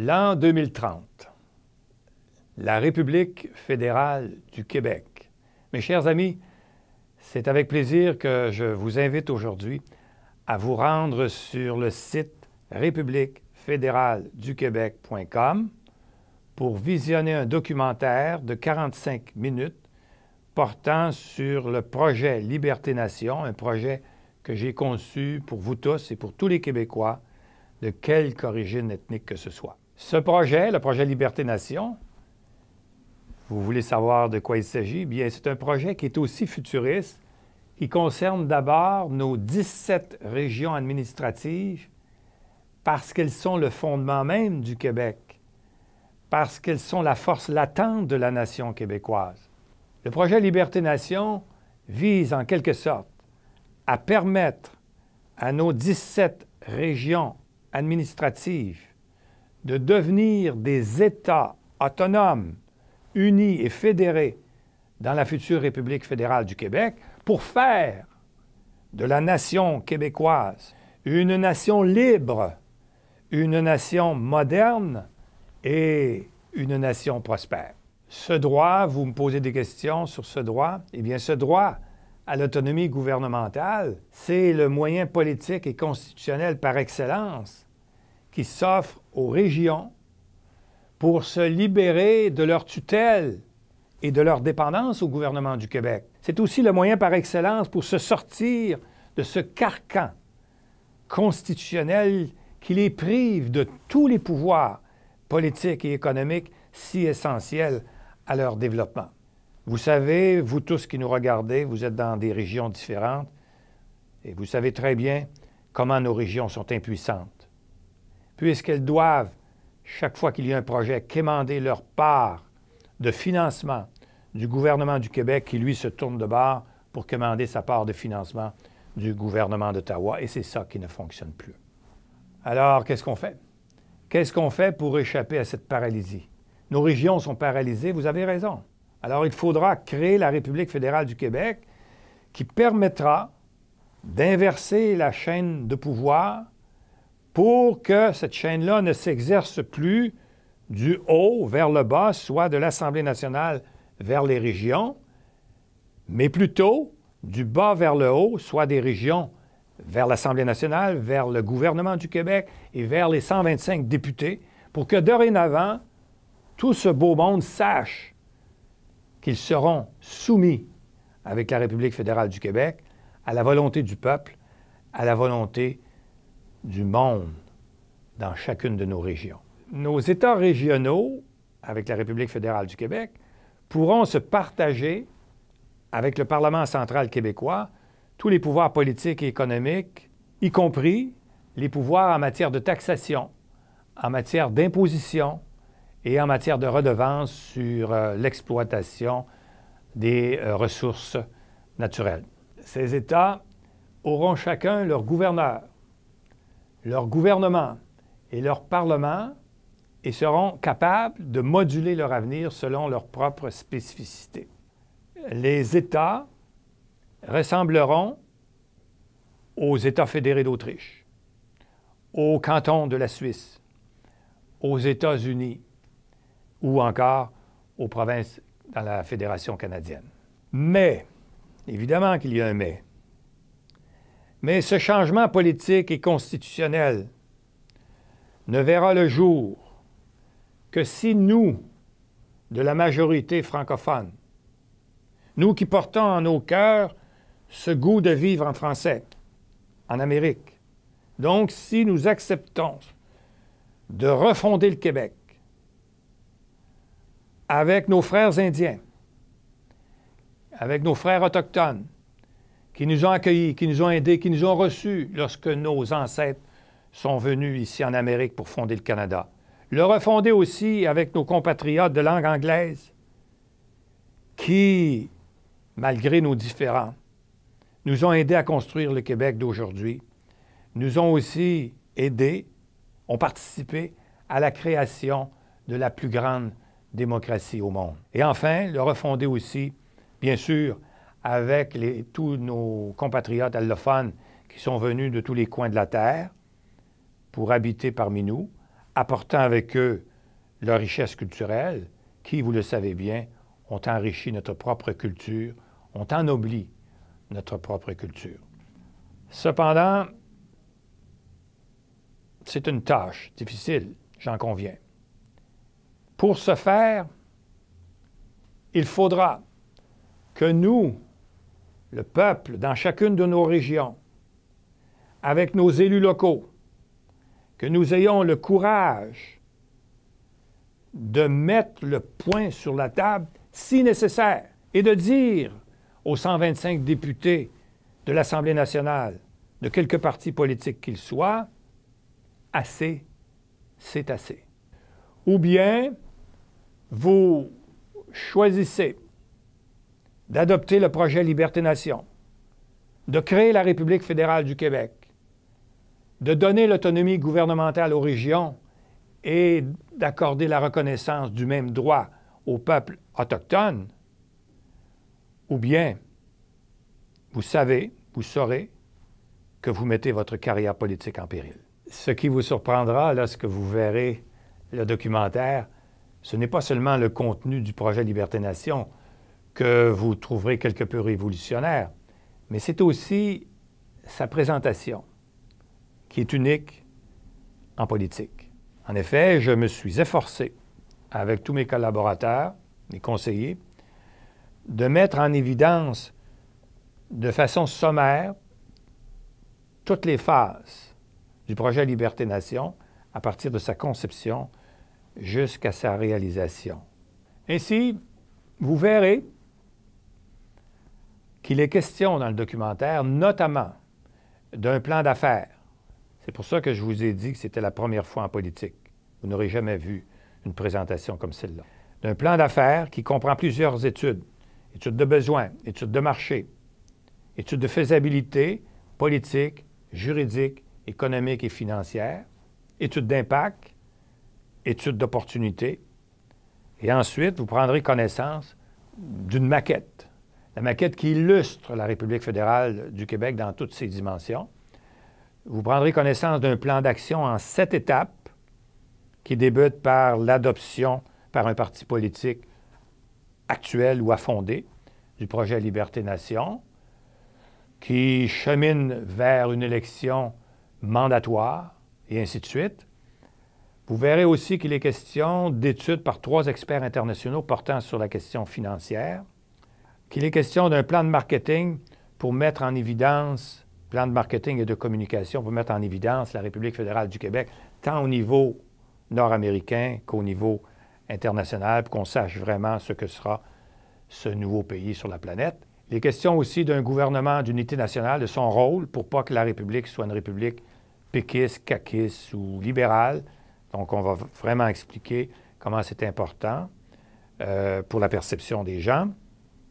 L'an 2030, la République fédérale du Québec. Mes chers amis, c'est avec plaisir que je vous invite aujourd'hui à vous rendre sur le site républiquefédéraleduquebec.com pour visionner un documentaire de 45 minutes portant sur le projet Liberté Nation, un projet que j'ai conçu pour vous tous et pour tous les Québécois, de quelque origine ethnique que ce soit. Ce projet, le projet Liberté Nation, vous voulez savoir de quoi il s'agit? Bien, c'est un projet qui est aussi futuriste, qui concerne d'abord nos 17 régions administratives parce qu'elles sont le fondement même du Québec, parce qu'elles sont la force latente de la nation québécoise. Le projet Liberté Nation vise en quelque sorte à permettre à nos 17 régions administratives de devenir des États autonomes, unis et fédérés dans la future République fédérale du Québec pour faire de la nation québécoise une nation libre, une nation moderne et une nation prospère. Ce droit, vous me posez des questions sur ce droit, eh bien ce droit à l'autonomie gouvernementale, c'est le moyen politique et constitutionnel par excellence qui s'offre aux régions pour se libérer de leur tutelle et de leur dépendance au gouvernement du Québec. C'est aussi le moyen par excellence pour se sortir de ce carcan constitutionnel qui les prive de tous les pouvoirs politiques et économiques si essentiels à leur développement. Vous savez, vous tous qui nous regardez, vous êtes dans des régions différentes et vous savez très bien comment nos régions sont impuissantes, puisqu'elles doivent, chaque fois qu'il y a un projet, quémander leur part de financement du gouvernement du Québec qui, lui, se tourne de bord pour quémander sa part de financement du gouvernement d'Ottawa, et c'est ça qui ne fonctionne plus. Alors, qu'est-ce qu'on fait? Qu'est-ce qu'on fait pour échapper à cette paralysie? Nos régions sont paralysées, vous avez raison. Alors, il faudra créer la République fédérale du Québec qui permettra d'inverser la chaîne de pouvoir pour que cette chaîne-là ne s'exerce plus du haut vers le bas, soit de l'Assemblée nationale vers les régions, mais plutôt du bas vers le haut, soit des régions vers l'Assemblée nationale, vers le gouvernement du Québec et vers les 125 députés, pour que dorénavant, tout ce beau monde sache qu'ils seront soumis avec la République fédérale du Québec à la volonté du peuple, à la volonté du monde dans chacune de nos régions. Nos États régionaux, avec la République fédérale du Québec, pourront se partager avec le Parlement central québécois tous les pouvoirs politiques et économiques, y compris les pouvoirs en matière de taxation, en matière d'imposition et en matière de redevances sur l'exploitation des ressources naturelles. Ces États auront chacun leur gouverneur, leur gouvernement et leur parlement et seront capables de moduler leur avenir selon leurs propres spécificités. Les États ressembleront aux États fédérés d'Autriche, aux cantons de la Suisse, aux États-Unis ou encore aux provinces dans la Fédération canadienne. Mais, évidemment qu'il y a un mais ce changement politique et constitutionnel ne verra le jour que si nous, de la majorité francophone, nous qui portons en nos cœurs ce goût de vivre en français, en Amérique, donc si nous acceptons de refonder le Québec avec nos frères indiens, avec nos frères autochtones, qui nous ont accueillis, qui nous ont aidés, qui nous ont reçus lorsque nos ancêtres sont venus ici en Amérique pour fonder le Canada. Le refonder aussi avec nos compatriotes de langue anglaise qui, malgré nos différends, nous ont aidés à construire le Québec d'aujourd'hui, nous ont aussi aidés, ont participé à la création de la plus grande démocratie au monde. Et enfin, le refonder aussi, bien sûr, avec tous nos compatriotes allophones qui sont venus de tous les coins de la Terre pour habiter parmi nous, apportant avec eux leur richesse culturelle, qui, vous le savez bien, ont enrichi notre propre culture, ont ennobli notre propre culture. Cependant, c'est une tâche difficile, j'en conviens. Pour ce faire, il faudra que nous, le peuple, dans chacune de nos régions, avec nos élus locaux, que nous ayons le courage de mettre le point sur la table si nécessaire et de dire aux 125 députés de l'Assemblée nationale, de quelque parti politique qu'ils soient, assez, c'est assez. Ou bien, vous choisissez d'adopter le projet Liberté-Nation, de créer la République fédérale du Québec, de donner l'autonomie gouvernementale aux régions et d'accorder la reconnaissance du même droit aux peuples autochtones, ou bien vous savez, vous saurez que vous mettez votre carrière politique en péril. Ce qui vous surprendra lorsque vous verrez le documentaire, ce n'est pas seulement le contenu du projet Liberté-Nation que vous trouverez quelque peu révolutionnaire, mais c'est aussi sa présentation, qui est unique en politique. En effet, je me suis efforcé, avec tous mes collaborateurs, mes conseillers, de mettre en évidence de façon sommaire toutes les phases du projet Liberté-Nation à partir de sa conception jusqu'à sa réalisation. Ainsi, vous verrez qu'il est question dans le documentaire, notamment, d'un plan d'affaires. C'est pour ça que je vous ai dit que c'était la première fois en politique. Vous n'aurez jamais vu une présentation comme celle-là. D'un plan d'affaires qui comprend plusieurs études. Études de besoins, études de marché, études de faisabilité, politique, juridique, économique et financière, études d'impact, études d'opportunité. Et ensuite, vous prendrez connaissance d'une maquette. La maquette qui illustre la République fédérale du Québec dans toutes ses dimensions. Vous prendrez connaissance d'un plan d'action en 7 étapes qui débute par l'adoption par un parti politique actuel ou affondé du projet Liberté-Nation, qui chemine vers une élection mandatoire, et ainsi de suite. Vous verrez aussi qu'il est question d'études par 3 experts internationaux portant sur la question financière, qu'il est question d'un plan de marketing pour mettre en évidence, plan de marketing et de communication pour mettre en évidence la République fédérale du Québec, tant au niveau nord-américain qu'au niveau international, pour qu'on sache vraiment ce que sera ce nouveau pays sur la planète. Il est question aussi d'un gouvernement d'unité nationale, de son rôle, pour pas que la République soit une République péquiste, caquiste ou libérale. Donc, on va vraiment expliquer comment c'est important pour la perception des gens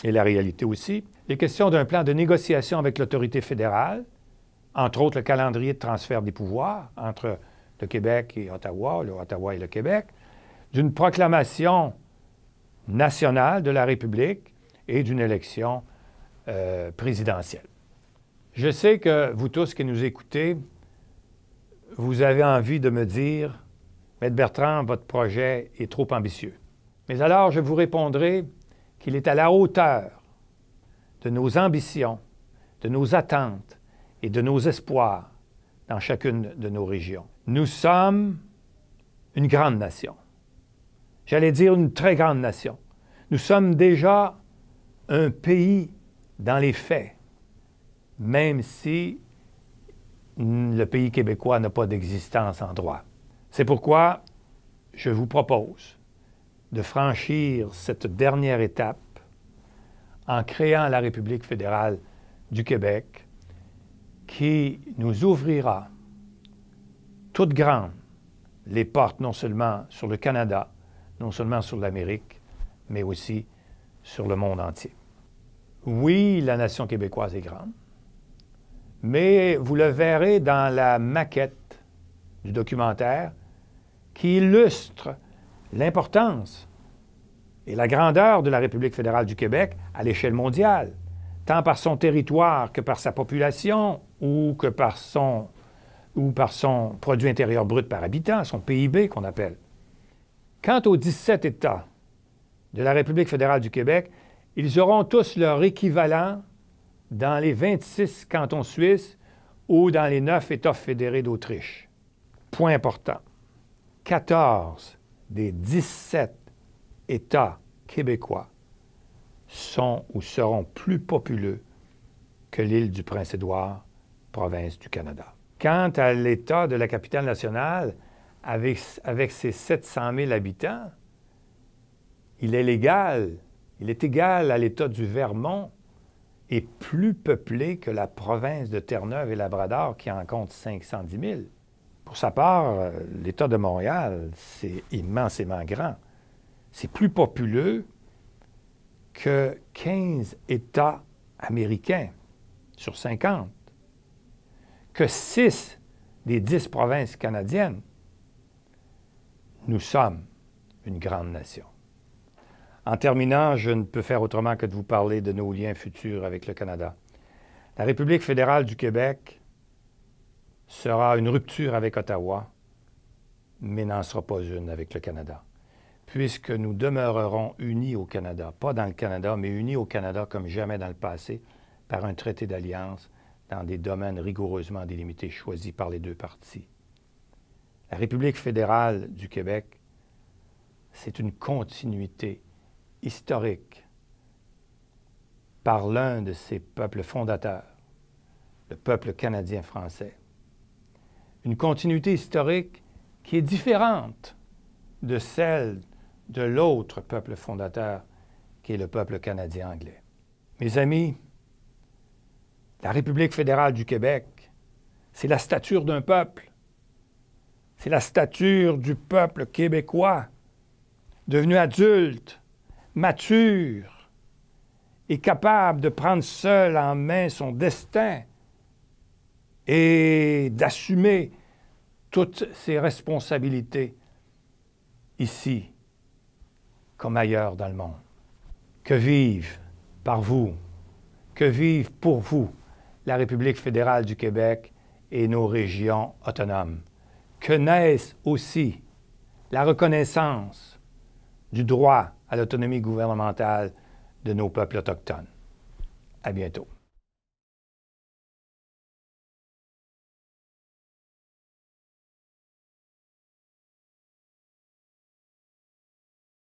et la réalité aussi. Il est question d'un plan de négociation avec l'autorité fédérale, entre autres le calendrier de transfert des pouvoirs entre le Québec et Ottawa, le Ottawa et le Québec, d'une proclamation nationale de la République et d'une élection présidentielle. Je sais que vous tous qui nous écoutez, vous avez envie de me dire « Maître Bertrand, votre projet est trop ambitieux. » Mais alors, je vous répondrai qu'il est à la hauteur de nos ambitions, de nos attentes et de nos espoirs dans chacune de nos régions. Nous sommes une grande nation. J'allais dire une très grande nation. Nous sommes déjà un pays dans les faits, même si le pays québécois n'a pas d'existence en droit. C'est pourquoi je vous propose de franchir cette dernière étape en créant la République fédérale du Québec qui nous ouvrira toutes grandes les portes non seulement sur le Canada, non seulement sur l'Amérique, mais aussi sur le monde entier. Oui, la nation québécoise est grande, mais vous le verrez dans la maquette du documentaire qui illustre l'importance et la grandeur de la République fédérale du Québec à l'échelle mondiale, tant par son territoire que par sa population ou que par son ou par son produit intérieur brut par habitant, son PIB qu'on appelle. Quant aux 17 États de la République fédérale du Québec, ils auront tous leur équivalent dans les 26 cantons suisses ou dans les 9 États fédérés d'Autriche. Point important, 14 des 17 États québécois sont ou seront plus populeux que l'île du Prince-Édouard, province du Canada. Quant à l'État de la capitale nationale, avec ses 700 000 habitants, il est égal à l'État du Vermont et plus peuplé que la province de Terre-Neuve et Labrador qui en compte 510 000. Pour sa part, l'État de Montréal, c'est immensément grand. C'est plus populeux que 15 États américains sur 50, que 6 des 10 provinces canadiennes. Nous sommes une grande nation. En terminant, je ne peux faire autrement que de vous parler de nos liens futurs avec le Canada. La République fédérale du Québec sera une rupture avec Ottawa, mais n'en sera pas une avec le Canada, puisque nous demeurerons unis au Canada, pas dans le Canada, mais unis au Canada comme jamais dans le passé, par un traité d'alliance dans des domaines rigoureusement délimités choisis par les deux parties. La République fédérale du Québec, c'est une continuité historique par l'un de ses peuples fondateurs, le peuple canadien-français. Une continuité historique qui est différente de celle de l'autre peuple fondateur, qui est le peuple canadien-anglais. Mes amis, la République fédérale du Québec, c'est la stature d'un peuple. C'est la stature du peuple québécois, devenu adulte, mature et capable de prendre seul en main son destin et d'assumer toutes ses responsabilités ici comme ailleurs dans le monde. Que vive par vous, que vive pour vous la République fédérale du Québec et nos régions autonomes. Que naisse aussi la reconnaissance du droit à l'autonomie gouvernementale de nos peuples autochtones. À bientôt.